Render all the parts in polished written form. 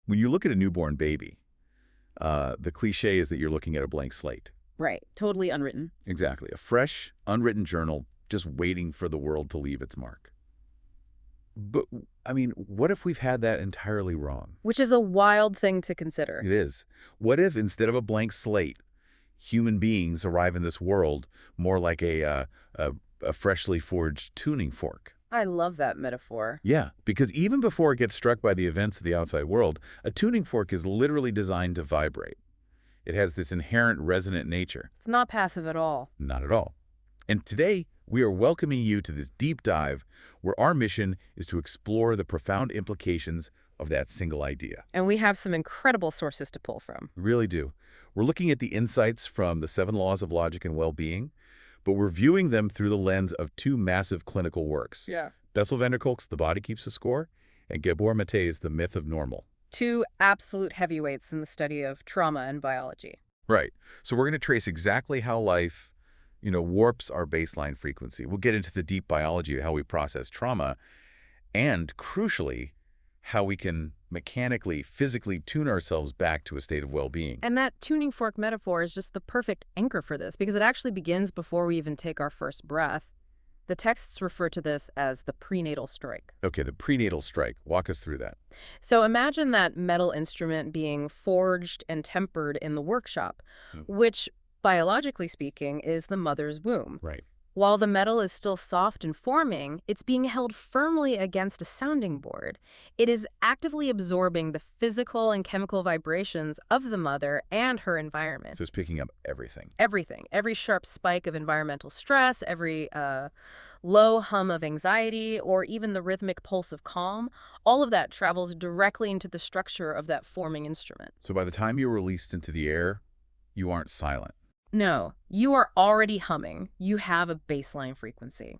When you look at a newborn baby, the cliche is that you're looking at a blank slate. Right. Totally unwritten. Exactly. A fresh, unwritten journal just waiting for the world to leave its mark. But, I mean, what if we've had that entirely wrong? Which is a wild thing to consider. It is. What if, instead of a blank slate, human beings arrive in this world more like a freshly forged tuning fork? I love that metaphor. Yeah, because even before it gets struck by the events of the outside world, a tuning fork is literally designed to vibrate. It has this inherent resonant nature. It's not passive at all. Not at all. And today, we are welcoming you to this deep dive where our mission is to explore the profound implications of that single idea. And we have some incredible sources to pull from. We really do. We're looking at the insights from the 7 Laws of Logic and Well-Being, but we're viewing them through the lens of 2 massive clinical works. Yeah. Bessel van der Kolk's The Body Keeps the Score and Gabor Mate's The Myth of Normal. 2 absolute heavyweights in the study of trauma and biology. Right. So we're going to trace exactly how life, warps our baseline frequency. We'll get into the deep biology of how we process trauma and, crucially, how we can mechanically, physically tune ourselves back to a state of well-being. And that tuning fork metaphor is just the perfect anchor for this because it actually begins before we even take our first breath. The texts refer to this as the prenatal strike. Okay, the prenatal strike. Walk us through that. So imagine that metal instrument being forged and tempered in the workshop, which, biologically speaking, is the mother's womb. Right. While the metal is still soft and forming, it's being held firmly against a sounding board. It is actively absorbing the physical and chemical vibrations of the mother and her environment. So it's picking up everything. Everything. Every sharp spike of environmental stress, every low hum of anxiety, or even the rhythmic pulse of calm, all of that travels directly into the structure of that forming instrument. So by the time you're released into the air, you aren't silent. No, you are already humming. You have a baseline frequency.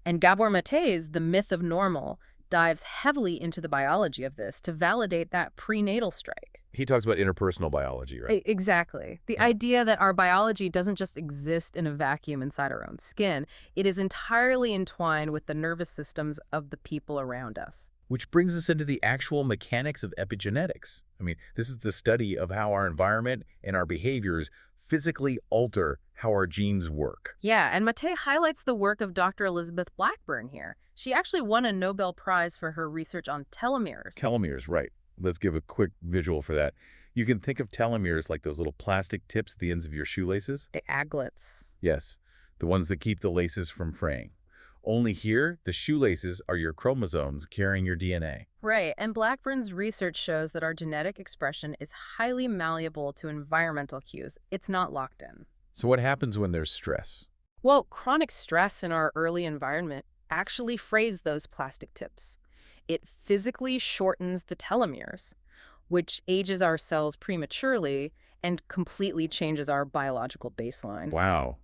And Gabor Mate's The Myth of Normal dives heavily into the biology of this to validate that prenatal strike. He talks about interpersonal biology, right? Exactly. The idea that our biology doesn't just exist in a vacuum inside our own skin. It is entirely entwined with the nervous systems of the people around us. Which brings us into the actual mechanics of epigenetics. I mean, this is the study of how our environment and our behaviors physically alter how our genes work. Yeah, and Mate highlights the work of Dr. Elizabeth Blackburn here. She actually won a Nobel Prize for her research on telomeres. Telomeres, right. Let's give a quick visual for that. You can think of telomeres like those little plastic tips at the ends of your shoelaces. The aglets. Yes, the ones that keep the laces from fraying. Only here, the shoelaces are your chromosomes carrying your DNA. Right, and Blackburn's research shows that our genetic expression is highly malleable to environmental cues. It's not locked in. So what happens when there's stress? Well, chronic stress in our early environment actually frays those plastic tips. It physically shortens the telomeres, which ages our cells prematurely and completely changes our biological baseline. Wow.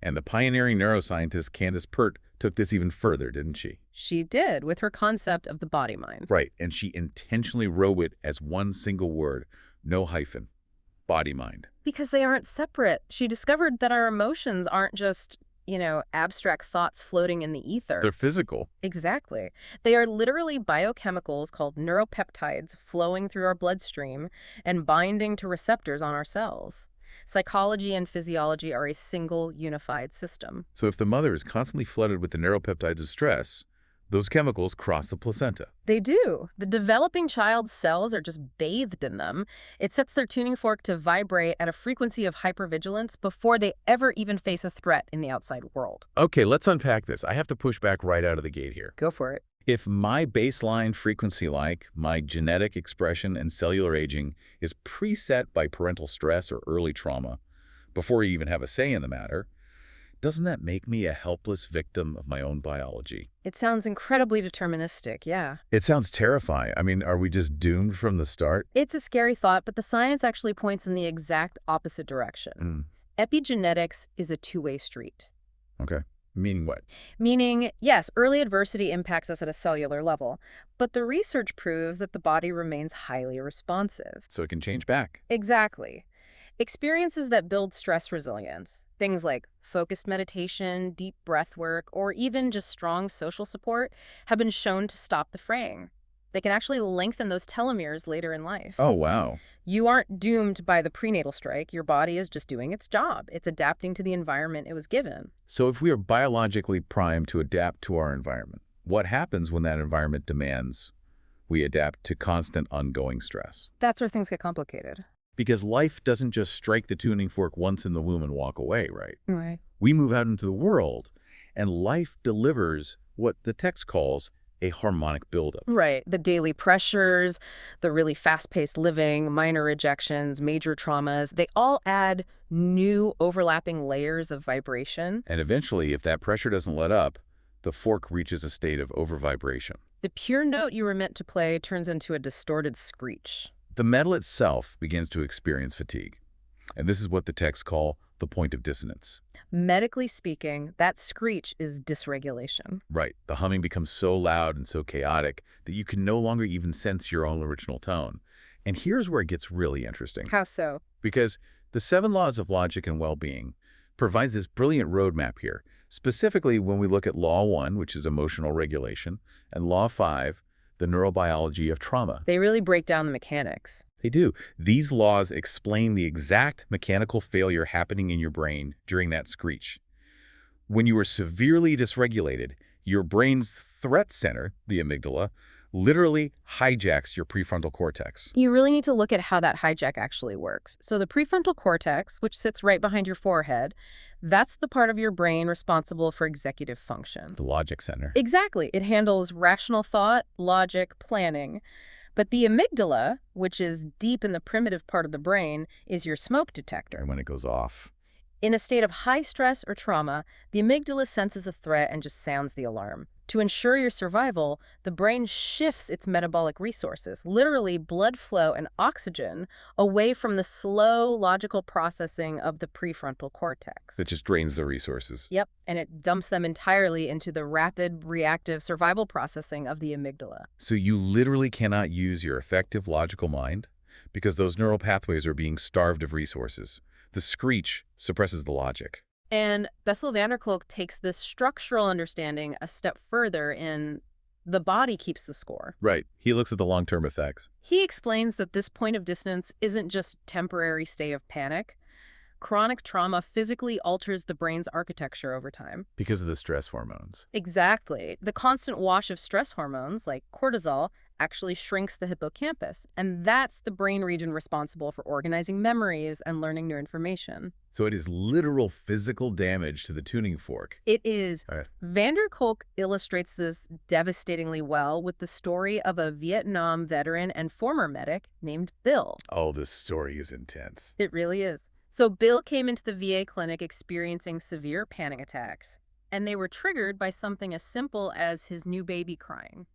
And the pioneering neuroscientist Candace Pert took this even further, didn't she? She did, with her concept of the body mind. Right, and she intentionally wrote it as one single word, no hyphen, body mind. Because they aren't separate. She discovered that our emotions aren't just, abstract thoughts floating in the ether. They're physical. Exactly. They are literally biochemicals called neuropeptides flowing through our bloodstream and binding to receptors on our cells. Psychology and physiology are a single, unified system. So if the mother is constantly flooded with the neuropeptides of stress, those chemicals cross the placenta. They do. The developing child's cells are just bathed in them. It sets their tuning fork to vibrate at a frequency of hypervigilance before they ever even face a threat in the outside world. Okay, let's unpack this. I have to push back right out of the gate here. Go for it. If my baseline frequency, like my genetic expression and cellular aging, is preset by parental stress or early trauma, before you even have a say in the matter, doesn't that make me a helpless victim of my own biology? It sounds incredibly deterministic, yeah. It sounds terrifying. I mean, are we just doomed from the start? It's a scary thought, but the science actually points in the exact opposite direction. Epigenetics is a two-way street. Okay. Meaning what? Meaning, yes, early adversity impacts us at a cellular level, but the research proves that the body remains highly responsive. So it can change back. Exactly. Experiences that build stress resilience, things like focused meditation, deep breath work, or even just strong social support, have been shown to stop the fraying. They can actually lengthen those telomeres later in life. Oh, wow. You aren't doomed by the prenatal strike. Your body is just doing its job. It's adapting to the environment it was given. So if we are biologically primed to adapt to our environment, what happens when that environment demands we adapt to constant ongoing stress? That's where things get complicated. Because life doesn't just strike the tuning fork once in the womb and walk away, right? Right. We move out into the world, and life delivers what the text calls a harmonic buildup. Right. The daily pressures, the really fast-paced living, minor rejections, major traumas, they all add new overlapping layers of vibration. And eventually, if that pressure doesn't let up, the fork reaches a state of overvibration. The pure note you were meant to play turns into a distorted screech. The metal itself begins to experience fatigue. And this is what the texts call the point of dissonance. Medically speaking, that screech is dysregulation. Right. The humming becomes so loud and so chaotic that you can no longer even sense your own original tone. And here's where it gets really interesting. How so? Because the 7 laws of logic and well-being provides this brilliant roadmap here. Specifically, when we look at Law 1, which is emotional regulation, and Law 5, the neurobiology of trauma. They really break down the mechanics. They do. These laws explain the exact mechanical failure happening in your brain during that screech. When you are severely dysregulated, your brain's threat center, the amygdala, literally hijacks your prefrontal cortex. You really need to look at how that hijack actually works. So the prefrontal cortex, which sits right behind your forehead, that's the part of your brain responsible for executive function. The logic center. Exactly. It handles rational thought, logic, planning. But the amygdala, which is deep in the primitive part of the brain, is your smoke detector. And when it goes off. In a state of high stress or trauma, the amygdala senses a threat and just sounds the alarm. To ensure your survival, the brain shifts its metabolic resources, literally blood flow and oxygen, away from the slow logical processing of the prefrontal cortex. It just drains the resources. Yep, and it dumps them entirely into the rapid, reactive survival processing of the amygdala. So you literally cannot use your effective logical mind because those neural pathways are being starved of resources. The screech suppresses the logic. And Bessel van der Kolk takes this structural understanding a step further in The Body Keeps the Score. Right. He looks at the long-term effects. He explains that this point of dissonance isn't just a temporary state of panic. Chronic trauma physically alters the brain's architecture over time. Because of the stress hormones. Exactly. The constant wash of stress hormones, like cortisol, actually shrinks the hippocampus, and that's the brain region responsible for organizing memories and learning new information. So it is literal physical damage to the tuning fork. It is. Right. Van der Kolk illustrates this devastatingly well with the story of a Vietnam veteran and former medic named Bill. Oh, this story is intense. It really is. So Bill came into the VA clinic experiencing severe panic attacks, and they were triggered by something as simple as his new baby crying.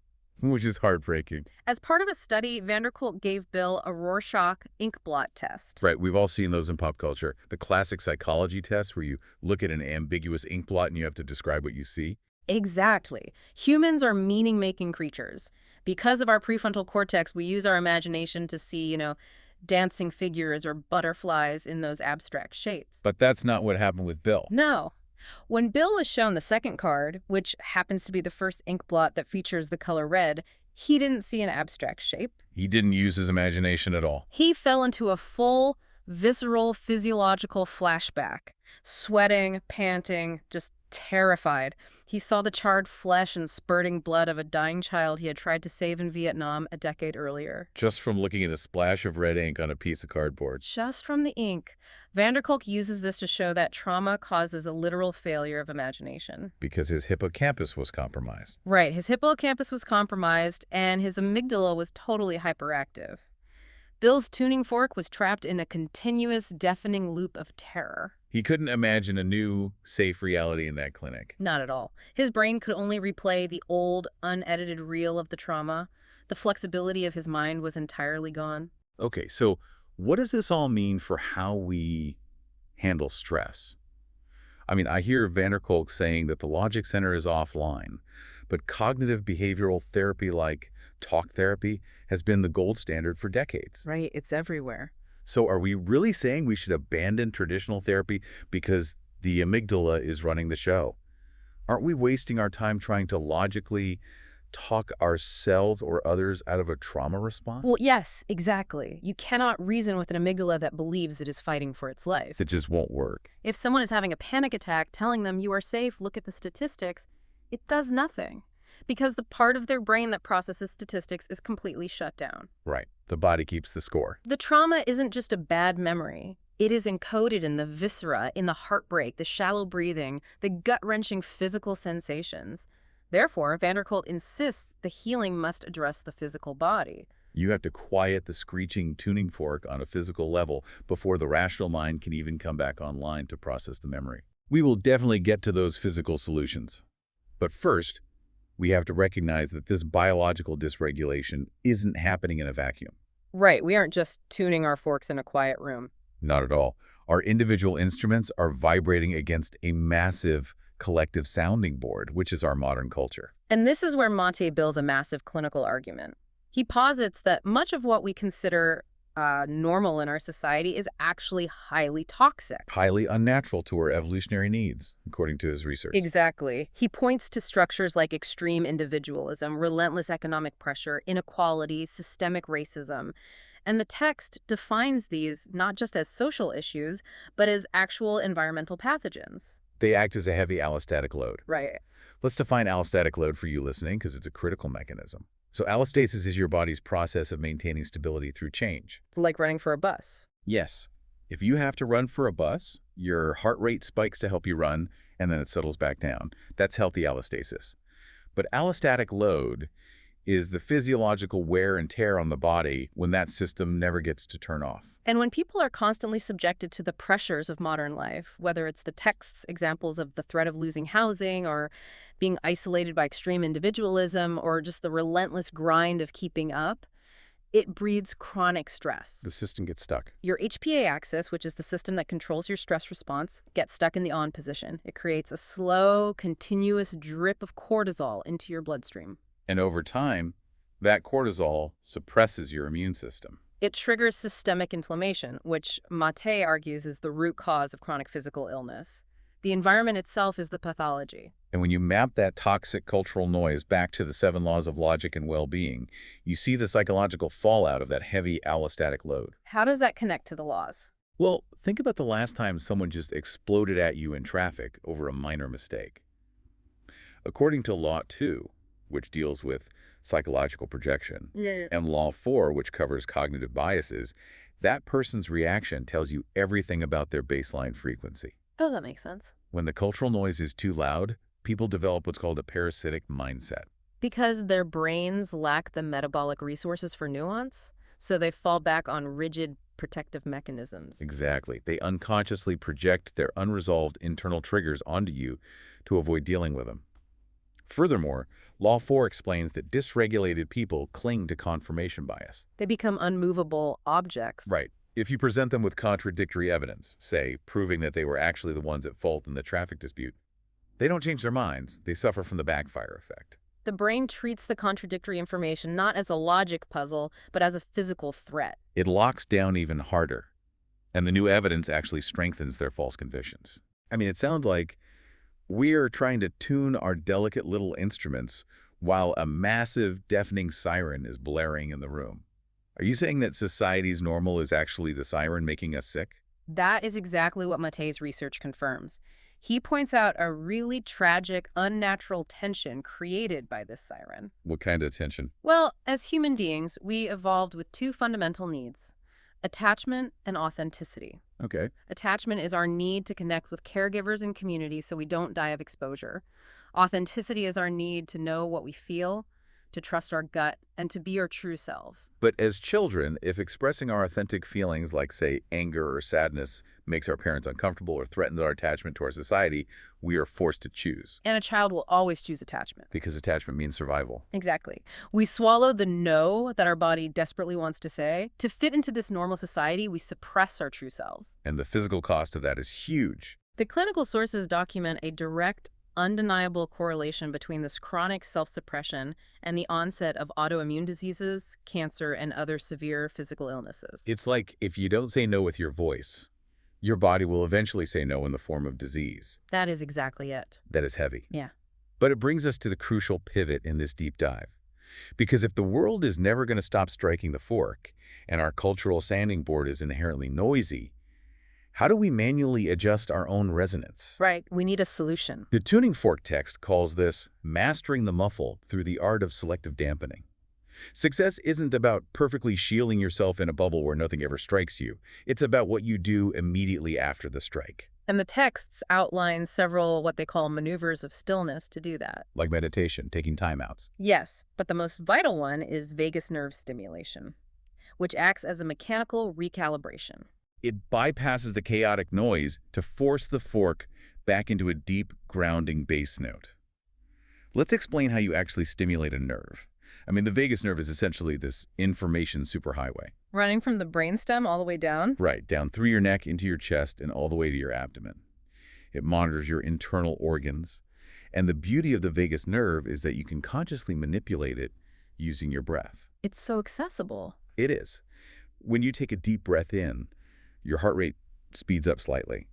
Which is heartbreaking. As part of a study, Van der Kolk gave Bill a Rorschach ink blot test. Right, we've all seen those in pop culture. The classic psychology test where you look at an ambiguous ink blot and you have to describe what you see. Exactly. Humans are meaning-making creatures. Because of our prefrontal cortex, we use our imagination to see, dancing figures or butterflies in those abstract shapes. But that's not what happened with Bill. No. When Bill was shown the second card, which happens to be the first ink blot that features the color red, he didn't see an abstract shape. He didn't use his imagination at all. He fell into a full, visceral, physiological flashback. Sweating, panting, just terrified. He saw the charred flesh and spurting blood of a dying child he had tried to save in Vietnam a decade earlier. Just from looking at a splash of red ink on a piece of cardboard. Just from the ink. Van der Kolk uses this to show that trauma causes a literal failure of imagination. Because his hippocampus was compromised. Right, his hippocampus was compromised and his amygdala was totally hyperactive. Bill's tuning fork was trapped in a continuous, deafening loop of terror. He couldn't imagine a new, safe reality in that clinic. Not at all. His brain could only replay the old, unedited reel of the trauma. The flexibility of his mind was entirely gone. Okay, so what does this all mean for how we handle stress? I mean, I hear Van der Kolk saying that the logic center is offline, but cognitive behavioral therapy like talk therapy has been the gold standard for decades. Right, it's everywhere. So are we really saying we should abandon traditional therapy because the amygdala is running the show? Aren't we wasting our time trying to logically talk ourselves or others out of a trauma response? Well, yes, exactly. You cannot reason with an amygdala that believes it is fighting for its life. It just won't work. If someone is having a panic attack, telling them you are safe, look at the statistics, it does nothing. Because the part of their brain that processes statistics is completely shut down. Right. The body keeps the score. The trauma isn't just a bad memory. It is encoded in the viscera, in the heartbreak, the shallow breathing, the gut-wrenching physical sensations. Therefore, van der Kolk insists the healing must address the physical body. You have to quiet the screeching tuning fork on a physical level before the rational mind can even come back online to process the memory. We will definitely get to those physical solutions. But first, we have to recognize that this biological dysregulation isn't happening in a vacuum. Right, we aren't just tuning our forks in a quiet room. Not at all. Our individual instruments are vibrating against a massive collective sounding board, which is our modern culture. And this is where Mate builds a massive clinical argument. He posits that much of what we consider normal in our society is actually highly toxic. Highly unnatural to our evolutionary needs, according to his research. Exactly. He points to structures like extreme individualism, relentless economic pressure, inequality, systemic racism. And the text defines these not just as social issues, but as actual environmental pathogens. They act as a heavy allostatic load. Right. Let's define allostatic load for you listening, because it's a critical mechanism. So allostasis is your body's process of maintaining stability through change. Like running for a bus. Yes. If you have to run for a bus, your heart rate spikes to help you run, and then it settles back down. That's healthy allostasis. But allostatic load is the physiological wear and tear on the body when that system never gets to turn off. And when people are constantly subjected to the pressures of modern life, whether it's the text's examples of the threat of losing housing or being isolated by extreme individualism or just the relentless grind of keeping up, it breeds chronic stress. The system gets stuck. Your HPA axis, which is the system that controls your stress response, gets stuck in the on position. It creates a slow, continuous drip of cortisol into your bloodstream. And over time, that cortisol suppresses your immune system. It triggers systemic inflammation, which Mate argues is the root cause of chronic physical illness. The environment itself is the pathology. And when you map that toxic cultural noise back to the 7 laws of logic and well-being, you see the psychological fallout of that heavy allostatic load. How does that connect to the laws? Well, think about the last time someone just exploded at you in traffic over a minor mistake. According to Law 2, which deals with psychological projection, and Law 4, which covers cognitive biases, that person's reaction tells you everything about their baseline frequency. Oh, that makes sense. When the cultural noise is too loud, people develop what's called a parasitic mindset. Because their brains lack the metabolic resources for nuance, so they fall back on rigid protective mechanisms. Exactly. They unconsciously project their unresolved internal triggers onto you to avoid dealing with them. Furthermore, Law 4 explains that dysregulated people cling to confirmation bias. They become unmovable objects. Right. If you present them with contradictory evidence, say, proving that they were actually the ones at fault in the traffic dispute, they don't change their minds. They suffer from the backfire effect. The brain treats the contradictory information not as a logic puzzle, but as a physical threat. It locks down even harder, and the new evidence actually strengthens their false convictions. I mean, it sounds like we're trying to tune our delicate little instruments while a massive, deafening siren is blaring in the room. Are you saying that society's normal is actually the siren making us sick? That is exactly what Mate's research confirms. He points out a really tragic, unnatural tension created by this siren. What kind of tension? Well, as human beings, we evolved with two fundamental needs: attachment and authenticity. Okay. Attachment is our need to connect with caregivers and community so we don't die of exposure. Authenticity is our need to know what we feel, to trust our gut, and to be our true selves. But as children, if expressing our authentic feelings like, say, anger or sadness makes our parents uncomfortable or threatens our attachment to our society, we are forced to choose. And a child will always choose attachment. Because attachment means survival. Exactly. We swallow the no that our body desperately wants to say. To fit into this normal society, we suppress our true selves. And the physical cost of that is huge. The clinical sources document a direct, undeniable correlation between this chronic self-suppression and the onset of autoimmune diseases, cancer, and other severe physical illnesses. It's like if you don't say no with your voice, your body will eventually say no in the form of disease. That is exactly it. That is heavy. Yeah. But it brings us to the crucial pivot in this deep dive. Because if the world is never going to stop striking the fork, and our cultural sounding board is inherently noisy, how do we manually adjust our own resonance? Right, we need a solution. The tuning fork text calls this mastering the muffle through the art of selective dampening. Success isn't about perfectly shielding yourself in a bubble where nothing ever strikes you. It's about what you do immediately after the strike. And the texts outline several what they call maneuvers of stillness to do that. Like meditation, taking timeouts. Yes, but the most vital one is vagus nerve stimulation, which acts as a mechanical recalibration. It bypasses the chaotic noise to force the fork back into a deep, grounding bass note. Let's explain how you actually stimulate a nerve. I mean, the vagus nerve is essentially this information superhighway. Running from the brainstem all the way down? Right, down through your neck, into your chest, and all the way to your abdomen. It monitors your internal organs. And the beauty of the vagus nerve is that you can consciously manipulate it using your breath. It's so accessible. It is. When you take a deep breath in, your heart rate speeds up slightly.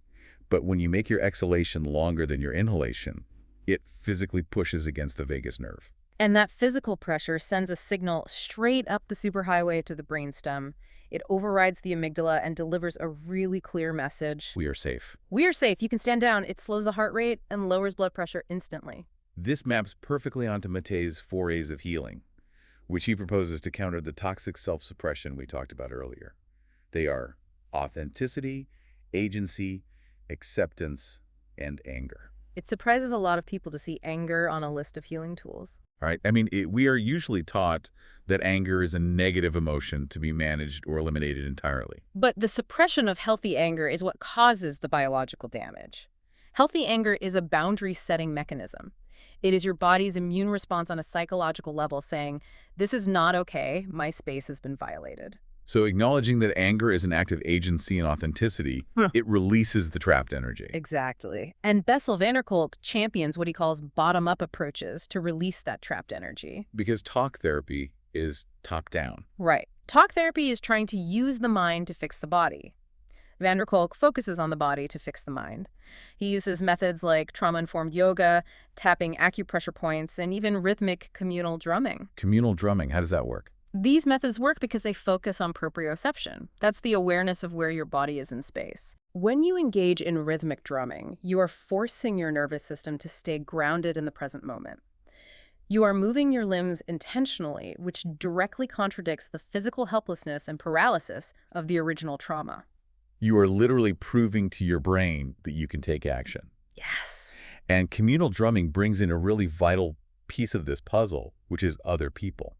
But when you make your exhalation longer than your inhalation, it physically pushes against the vagus nerve. And that physical pressure sends a signal straight up the superhighway to the brainstem. It overrides the amygdala and delivers a really clear message. We are safe. We are safe. You can stand down. It slows the heart rate and lowers blood pressure instantly. This maps perfectly onto Matei's 4 A's of healing, which he proposes to counter the toxic self-suppression we talked about earlier. They are authenticity, agency, acceptance, and anger. It surprises a lot of people to see anger on a list of healing tools. Right? I mean, we are usually taught that anger is a negative emotion to be managed or eliminated entirely. But the suppression of healthy anger is what causes the biological damage. Healthy anger is a boundary-setting mechanism. It is your body's immune response on a psychological level saying, this is not okay, my space has been violated. So acknowledging that anger is an act of agency and authenticity, it releases the trapped energy. Exactly. And Bessel van der Kolk champions what he calls bottom-up approaches to release that trapped energy. Because talk therapy is top-down. Right. Talk therapy is trying to use the mind to fix the body. Van der Kolk focuses on the body to fix the mind. He uses methods like trauma-informed yoga, tapping acupressure points, and even rhythmic communal drumming. Communal drumming, how does that work? These methods work because they focus on proprioception. That's the awareness of where your body is in space. When you engage in rhythmic drumming, you are forcing your nervous system to stay grounded in the present moment. You are moving your limbs intentionally, which directly contradicts the physical helplessness and paralysis of the original trauma. You are literally proving to your brain that you can take action. Yes. And communal drumming brings in a really vital piece of this puzzle, which is other people.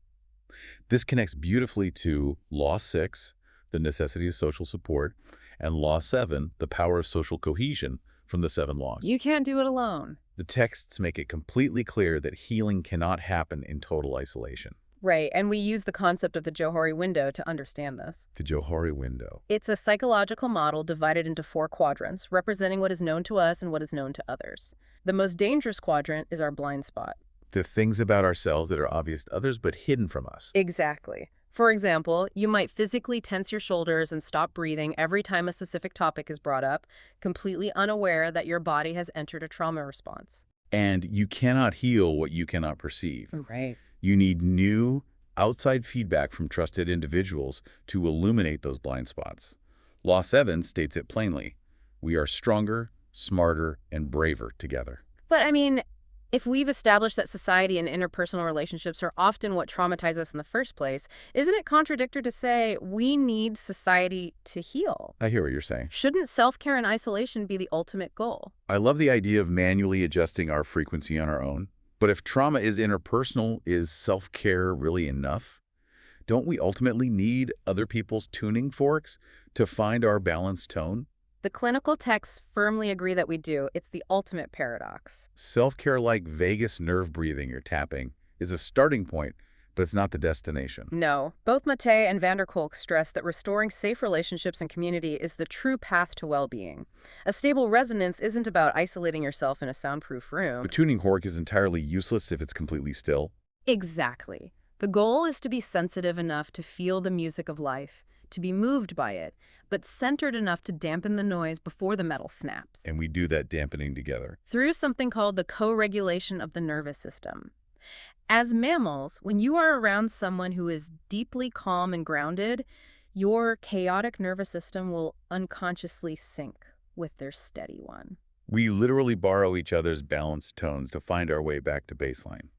This connects beautifully to Law 6, the necessity of social support, and Law 7, the power of social cohesion from the 7 laws. You can't do it alone. The texts make it completely clear that healing cannot happen in total isolation. Right, and we use the concept of the Johari window to understand this. The Johari window. It's a psychological model divided into 4 quadrants, representing what is known to us and what is known to others. The most dangerous quadrant is our blind spot. The things about ourselves that are obvious to others but hidden from us. Exactly. For example, you might physically tense your shoulders and stop breathing every time a specific topic is brought up, completely unaware that your body has entered a trauma response. And you cannot heal what you cannot perceive. Right. You need new, outside feedback from trusted individuals to illuminate those blind spots. Law 7 states it plainly. We are stronger, smarter, and braver together. But I mean, if we've established that society and interpersonal relationships are often what traumatize us in the first place, isn't it contradictory to say we need society to heal? I hear what you're saying. Shouldn't self-care and isolation be the ultimate goal? I love the idea of manually adjusting our frequency on our own. But if trauma is interpersonal, is self-care really enough? Don't we ultimately need other people's tuning forks to find our balanced tone? The clinical texts firmly agree that we do. It's the ultimate paradox. Self-care like vagus nerve breathing or tapping is a starting point, but it's not the destination. No. Both Matei and van der Kolk stress that restoring safe relationships and community is the true path to well-being. A stable resonance isn't about isolating yourself in a soundproof room. A tuning fork is entirely useless if it's completely still. Exactly. The goal is to be sensitive enough to feel the music of life, to be moved by it, but centered enough to dampen the noise before the metal snaps. And we do that dampening together. Through something called the co-regulation of the nervous system. As mammals, when you are around someone who is deeply calm and grounded, your chaotic nervous system will unconsciously sync with their steady one. We literally borrow each other's balanced tones to find our way back to baseline.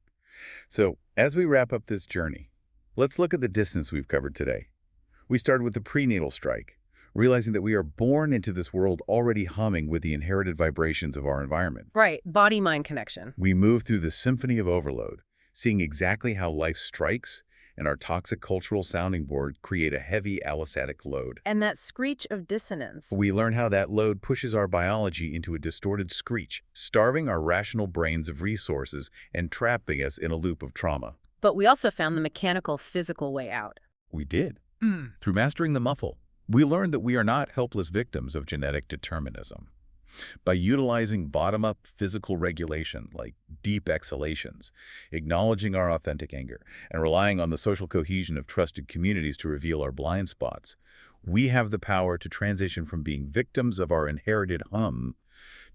So, as we wrap up this journey, let's look at the distance we've covered today. We started with the prenatal strike, realizing that we are born into this world already humming with the inherited vibrations of our environment. Right, body-mind connection. We move through the symphony of overload, seeing exactly how life strikes and our toxic cultural sounding board create a heavy allostatic load. And that screech of dissonance. We learn how that load pushes our biology into a distorted screech, starving our rational brains of resources and trapping us in a loop of trauma. But we also found the mechanical, physical way out. We did. Through mastering the muffle, we learned that we are not helpless victims of genetic determinism. By utilizing bottom-up physical regulation like deep exhalations, acknowledging our authentic anger, and relying on the social cohesion of trusted communities to reveal our blind spots, we have the power to transition from being victims of our inherited hum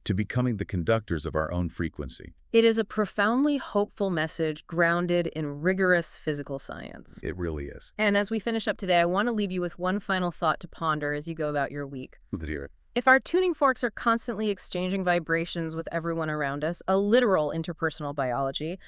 to becoming the conductors of our own frequency. It is a profoundly hopeful message grounded in rigorous physical science. It really is. And as we finish up today, I want to leave you with one final thought to ponder as you go about your week. Let's hear it. If our tuning forks are constantly exchanging vibrations with everyone around us, a literal interpersonal biology,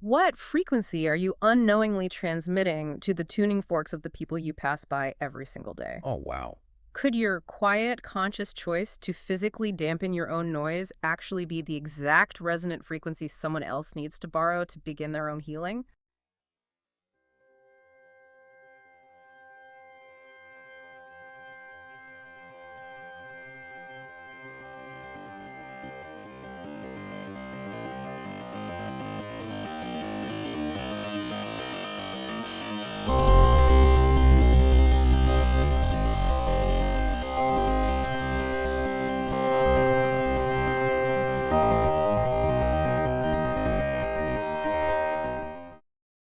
what frequency are you unknowingly transmitting to the tuning forks of the people you pass by every single day? Oh, wow. Could your quiet, conscious choice to physically dampen your own noise actually be the exact resonant frequency someone else needs to borrow to begin their own healing?